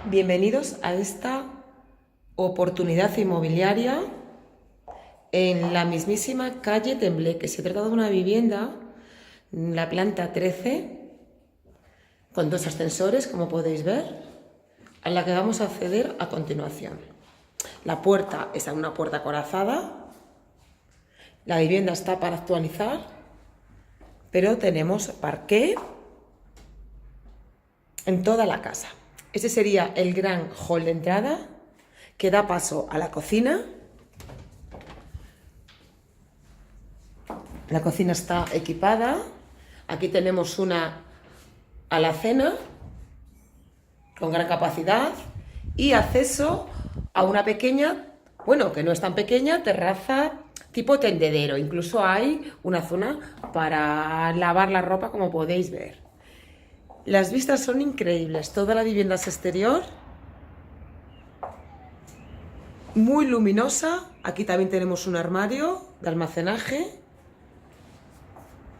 Bienvenidos a esta oportunidad inmobiliaria en la mismísima calle Tembleque. Se trata de una vivienda, la planta 13, con 2 ascensores, como podéis ver, a la que vamos a acceder a continuación. La puerta es una puerta acorazada, la vivienda está para actualizar, pero tenemos parqué en toda la casa. Ese sería el gran hall de entrada que da paso a la cocina. La cocina está equipada. Aquí tenemos una alacena con gran capacidad y acceso a una pequeña, bueno, que no es tan pequeña, terraza tipo tendedero. Incluso hay una zona para lavar la ropa, como podéis ver. Las vistas son increíbles, toda la vivienda es exterior, muy luminosa. Aquí también tenemos un armario de almacenaje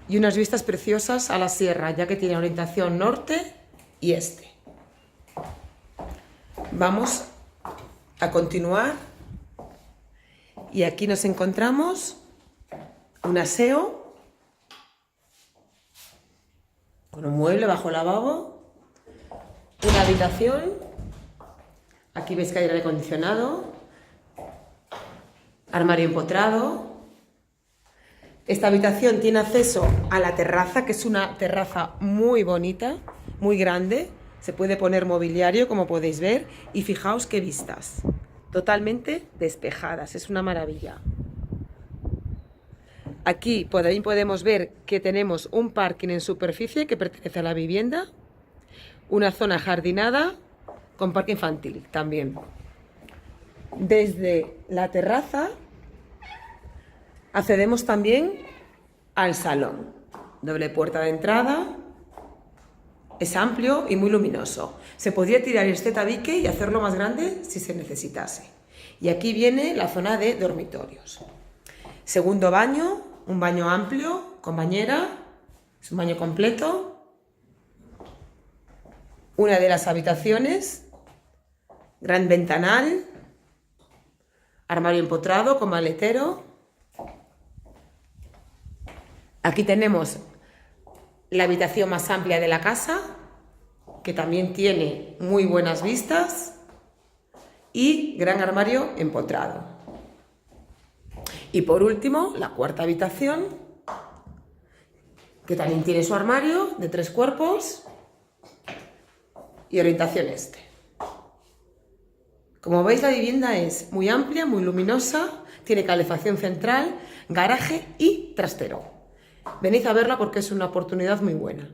y unas vistas preciosas a la sierra, ya que tiene orientación norte y este. Vamos a continuar y aquí nos encontramos un aseo con un mueble bajo lavabo, una habitación, aquí veis que hay aire acondicionado, armario empotrado. Esta habitación tiene acceso a la terraza, que es una terraza muy bonita, muy grande, se puede poner mobiliario, como podéis ver, y fijaos qué vistas, totalmente despejadas, es una maravilla. Aquí por ahí podemos ver que tenemos un parking en superficie que pertenece a la vivienda, una zona jardinada con parque infantil también. Desde la terraza accedemos también al salón. Doble puerta de entrada, es amplio y muy luminoso. Se podría tirar este tabique y hacerlo más grande si se necesitase. Y aquí viene la zona de dormitorios. Segundo baño. Un baño amplio, con bañera, es un baño completo. Una de las habitaciones, gran ventanal, armario empotrado con maletero. Aquí tenemos la habitación más amplia de la casa, que también tiene muy buenas vistas, y gran armario empotrado. Y por último, la cuarta habitación, que también tiene su armario de 3 cuerpos y orientación este. Como veis, la vivienda es muy amplia, muy luminosa, tiene calefacción central, garaje y trastero. Venid a verla porque es una oportunidad muy buena.